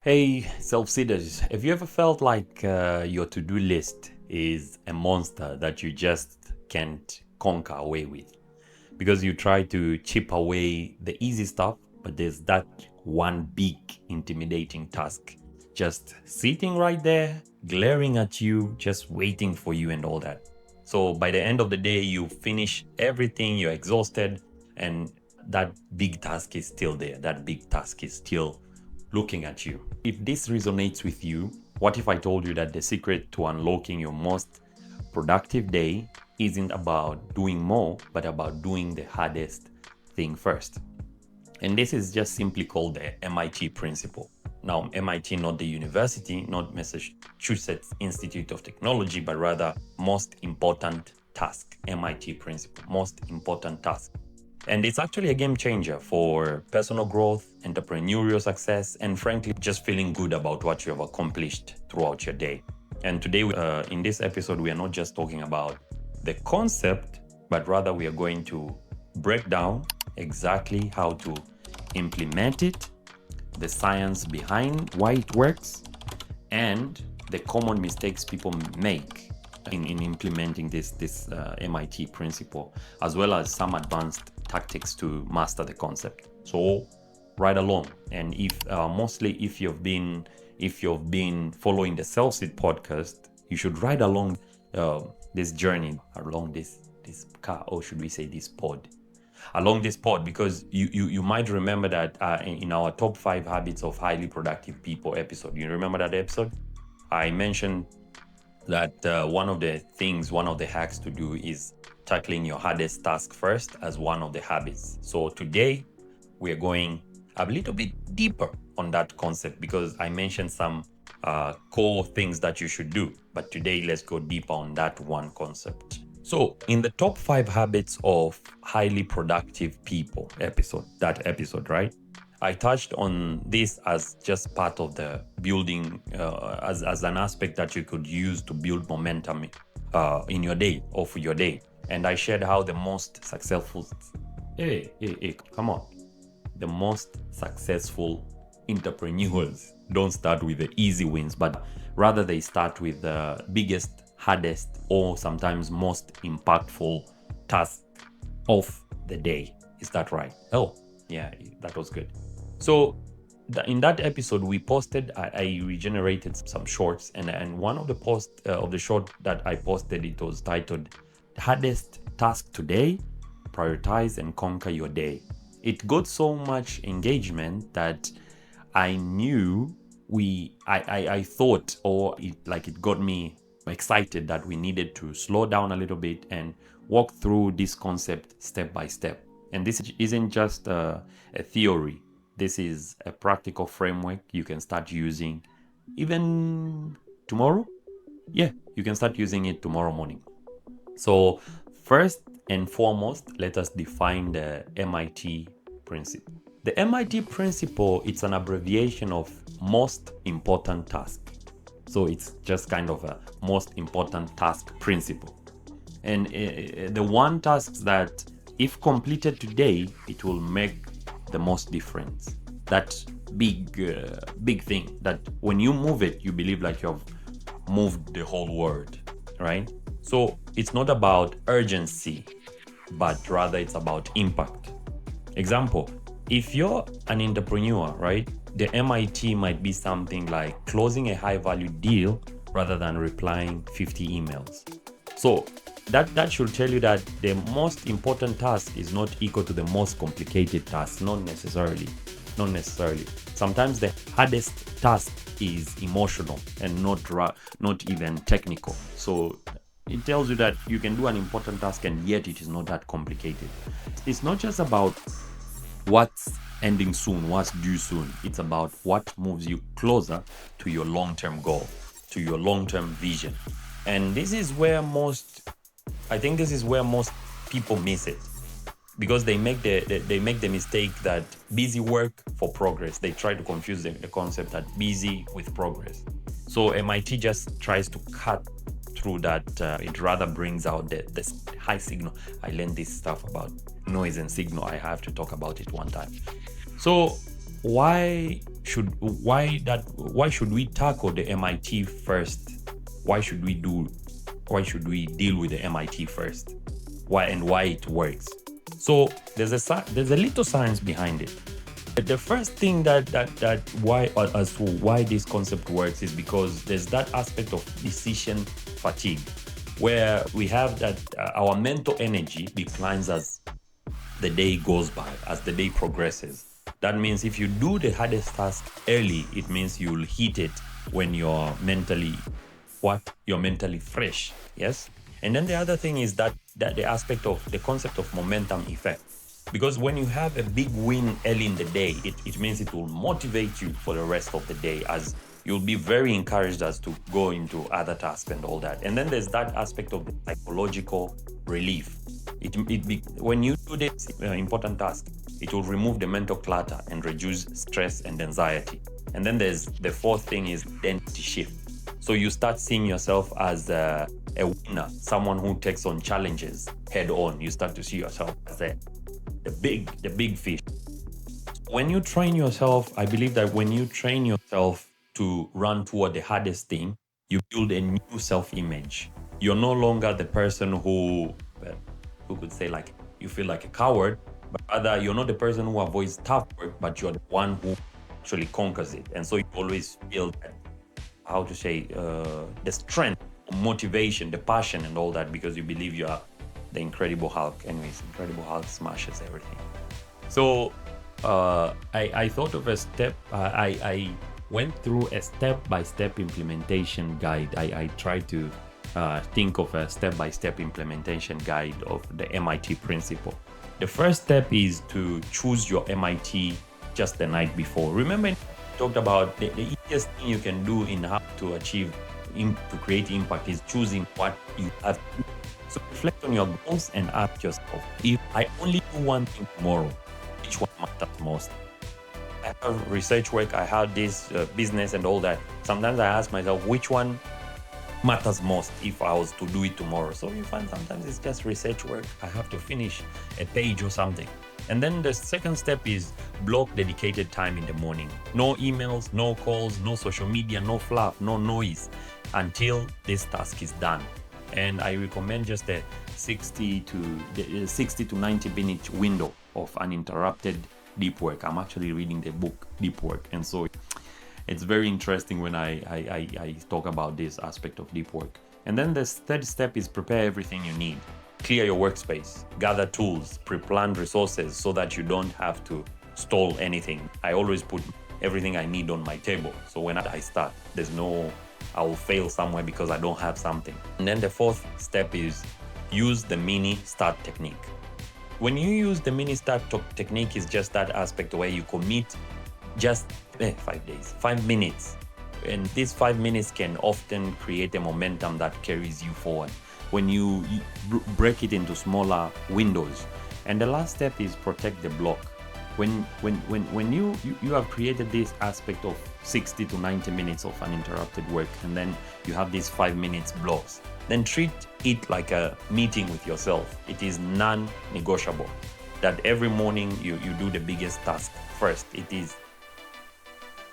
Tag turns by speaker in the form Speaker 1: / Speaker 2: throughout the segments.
Speaker 1: Hey, self-seeders, have you ever felt like your to-do list is a monster that you just can't conquer away with? Because you try to chip away the easy stuff, but there's that one big intimidating task just sitting right there, glaring at you, just waiting for you and all that. So by the end of the day, you finish everything, you're exhausted, and that big task is still there. That big task is still looking at you. If this resonates with you, what if I told you that the secret to unlocking your most productive day isn't about doing more, but about doing the hardest thing first? And this is just simply called the MIT principle. Now, MIT, not the university, not Massachusetts Institute of Technology, but rather most important task, MIT principle, most important task. And it's actually a game changer for personal growth, entrepreneurial success, and frankly, just feeling good about what you have accomplished throughout your day. And today, in this episode, we are not just talking about the concept, but rather we are going to break down exactly how to implement it, the science behind why it works, and the common mistakes people make in implementing this MIT principle, as well as some advanced tactics to master the concept. So ride along, and if you've been following the SelfSeed podcast, you should ride along this journey along this car, or should we say this pod, along this pod, because you might remember that in our top 5 habits of highly productive people episode, you remember that episode? I mentioned that one of the hacks to do is tackling your hardest task first as one of the habits. So today we're going a little bit deeper on that concept, because I mentioned some core things that you should do, but today let's go deeper on that one concept. So in the top 5 habits of highly productive people episode, right? I touched on this as just part of the building, as an aspect that you could use to build momentum in your day or for your day. And I shared how the most successful, come on, the most successful entrepreneurs don't start with the easy wins, but rather they start with the biggest, hardest, or sometimes most impactful task of the day. Is that right? Oh, yeah, that was good. So in that episode we posted, I regenerated some shorts, and one of the posts of the short that I posted, it was titled "Hardest Task Today, Prioritize and Conquer Your Day." It got so much engagement that I knew I thought, or it got me excited that we needed to slow down a little bit and walk through this concept step by step. And this isn't just a theory. This is a practical framework you can start using even tomorrow. Yeah, you can start using it tomorrow morning. So first and foremost, let us define the MIT principle. The MIT principle, it's an abbreviation of most important task. So it's just kind of a most important task principle. And the one task that if completed today, it will make the most difference. That big thing that when you move it, you believe like you have moved the whole world, right? So it's not about urgency, but rather it's about impact. Example, if you're an entrepreneur, right, the MIT might be something like closing a high value deal rather than replying 50 emails. So that should tell you that the most important task is not equal to the most complicated task. Not necessarily. Sometimes the hardest task is emotional and not even technical. So it tells you that you can do an important task and yet it is not that complicated. It's not just about what's ending soon, what's due soon. It's about what moves you closer to your long-term goal, to your long-term vision. And this is where most people miss it, because they make the mistake that busy work for progress. They try to confuse the concept that busy with progress. So MIT just tries to cut through that. It rather brings out the high signal. I learned this stuff about noise and signal. I have to talk about it one time. So why why should we tackle the MIT first? Why should we deal with the MIT first? Why it works? So there's a little science behind it. The first thing that why as to why this concept works is because there's that aspect of decision fatigue, where we have that our mental energy declines as the day goes by, as the day progresses. That means if you do the hardest task early, it means you'll hit it when you're mentally fresh. Yes. And then the other thing is that the aspect of the concept of momentum effect. Because when you have a big win early in the day, it means it will motivate you for the rest of the day, as you'll be very encouraged as to go into other tasks and all that. And then there's that aspect of the psychological relief. When you do this important task, it will remove the mental clutter and reduce stress and anxiety. And then there's the fourth thing is identity shift. So you start seeing yourself as a winner, someone who takes on challenges head on. You start to see yourself as the big fish. When you train yourself, I believe that when you train yourself to run toward the hardest thing, you build a new self-image. You're no longer the person who could say like you feel like a coward, but rather you're not the person who avoids tough work, but you're the one who actually conquers it. And so you always feel that, the strength, motivation, the passion and all that, because you believe you are the Incredible Hulk. Anyways, Incredible Hulk smashes everything. So I thought of a step. I went through a step-by-step implementation guide. I tried to think of a step-by-step implementation guide of the MIT principle. The first step is to choose your MIT just the night before. Remember, I talked about the easiest thing you can do in how to achieve, to create impact, is choosing what you have to do. So reflect on your goals and ask yourself, if I only do one thing tomorrow, which one matters most? I have research work, I have this business and all that. Sometimes I ask myself, which one matters most if I was to do it tomorrow? So you find sometimes it's just research work. I have to finish a page or something. And then the second step is block dedicated time in the morning. No emails, no calls, no social media, no fluff, no noise until this task is done. And I recommend just a 60 to 90 minute window of uninterrupted deep work. I'm actually reading the book Deep Work, and so it's very interesting when I talk about this aspect of deep work. And then the third step is prepare everything you need. Clear your workspace, gather tools, pre-plan resources so that you don't have to stall anything. I always put everything I need on my table. So when I start, I will fail somewhere because I don't have something. And then the fourth step is use the mini start technique. When you use the mini start technique, is just that aspect where you commit just 5 days, 5 minutes. And these 5 minutes can often create a momentum that carries you forward when you break it into smaller windows. And the last step is protect the block. When you have created this aspect of 60 to 90 minutes of uninterrupted work, and then you have these 5 minutes blocks, then treat it like a meeting with yourself. It is non-negotiable that every morning you do the biggest task first. It is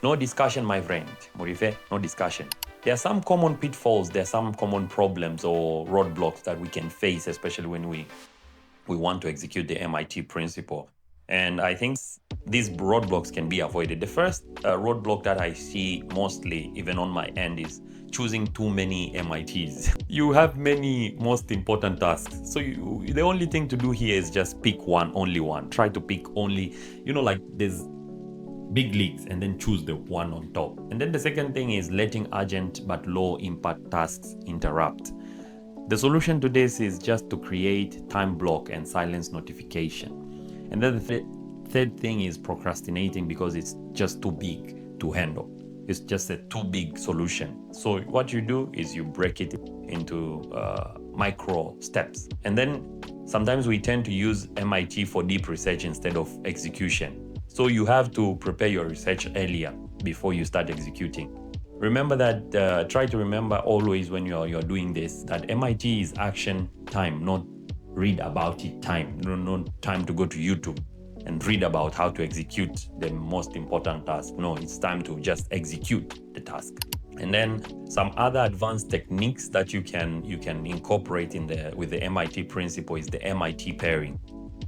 Speaker 1: no discussion, my friend. Morife, no discussion. There are some common pitfalls, there are some common problems or roadblocks that we can face, especially when we want to execute the MIT principle. And I think these roadblocks can be avoided. The first roadblock that I see mostly, even on my end, is choosing too many MITs. You have many most important tasks. So the only thing to do here is just pick one, only one. Try to pick only, like there's big leagues, and then choose the one on top. And then the second thing is letting urgent but low impact tasks interrupt. The solution to this is just to create time block and silence notification. And then the third thing is procrastinating, because it's just too big to handle. It's just a too big solution. So what you do is you break it into micro steps. And then sometimes we tend to use MIT for deep research instead of execution. So you have to prepare your research earlier before you start executing. Remember that, try to remember always when you're doing this, that MIT is action time, not read about it time, not time to go to YouTube. and read about how to execute the most important task. No, it's time to just execute the task. And then some other advanced techniques that you can incorporate with the MIT principle is the MIT pairing.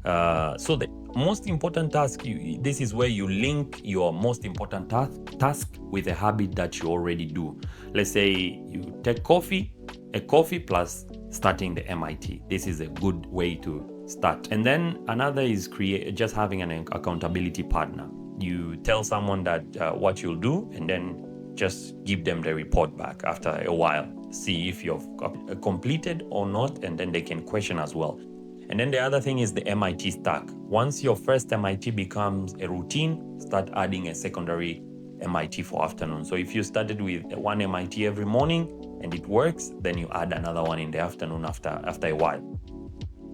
Speaker 1: So the most important task, this is where you link your most important task with a habit that you already do. Let's say you take a coffee plus starting the MIT. This is a good way to start. And then another is just having an accountability partner. You tell someone that what you'll do, and then just give them the report back after a while. See if you've completed or not, and then they can question as well. And then the other thing is the MIT stack. Once your first MIT becomes a routine, start adding a secondary MIT for afternoon. So if you started with one MIT every morning and it works, then you add another one in the afternoon after a while.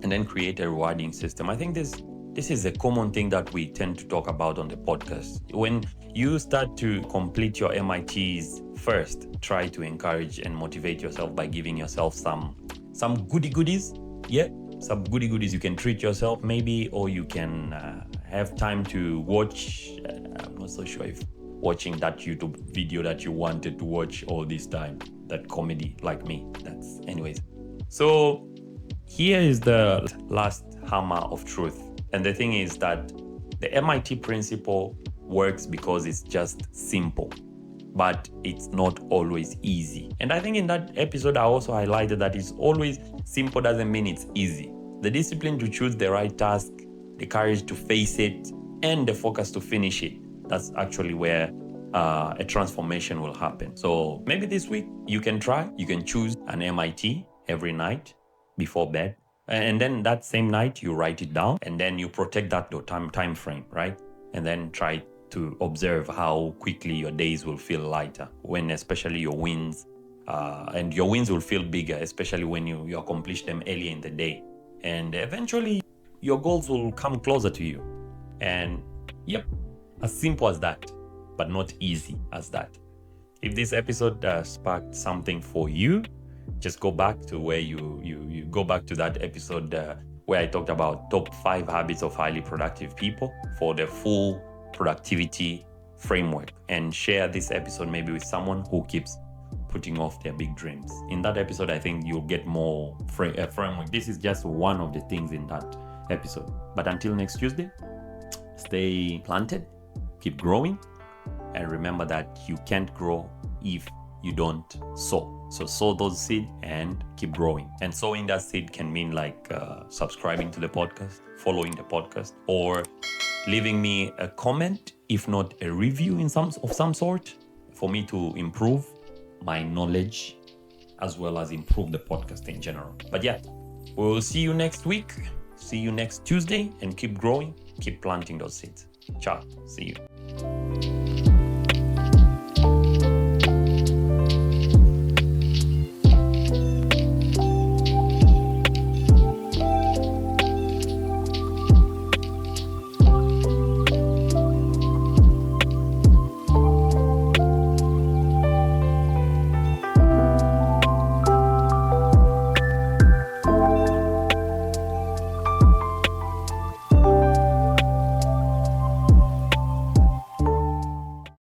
Speaker 1: And then create a rewarding system. I think this is a common thing that we tend to talk about on the podcast. When you start to complete your MITs first, try to encourage and motivate yourself by giving yourself some goodies. Yeah, some goodies. You can treat yourself maybe, or you can have time to watch. I'm not so sure if watching that YouTube video that you wanted to watch all this time, that comedy like me. That's anyways. So here is the last hammer of truth. And the thing is that the MIT principle works because it's just simple, but it's not always easy. And I think in that episode, I also highlighted that it's always simple doesn't mean it's easy. The discipline to choose the right task, the courage to face it, and the focus to finish it. That's actually where a transformation will happen. So maybe this week you can choose an MIT every night before bed. And then that same night you write it down, and then you protect that time frame, right? And then try to observe how quickly your days will feel lighter, when especially your wins, and your wins will feel bigger, especially when you accomplish them early in the day. And eventually your goals will come closer to you. And yep, as simple as that, but not easy as that. If this episode sparked something for you, just go back to where you go back to that episode where I talked about top 5 habits of highly productive people for the full productivity framework, and share this episode maybe with someone who keeps putting off their big dreams. In that episode, I think you'll get more framework. This is just one of the things in that episode. But until next Tuesday, stay planted, keep growing, and remember that you can't grow if you don't sow. So sow those seeds and keep growing. And sowing that seed can mean like subscribing to the podcast, following the podcast, or leaving me a comment, if not a review of some sort, for me to improve my knowledge as well as improve the podcast in general. But yeah, we'll see you next week. See you next Tuesday, and keep growing, keep planting those seeds. Ciao. See you.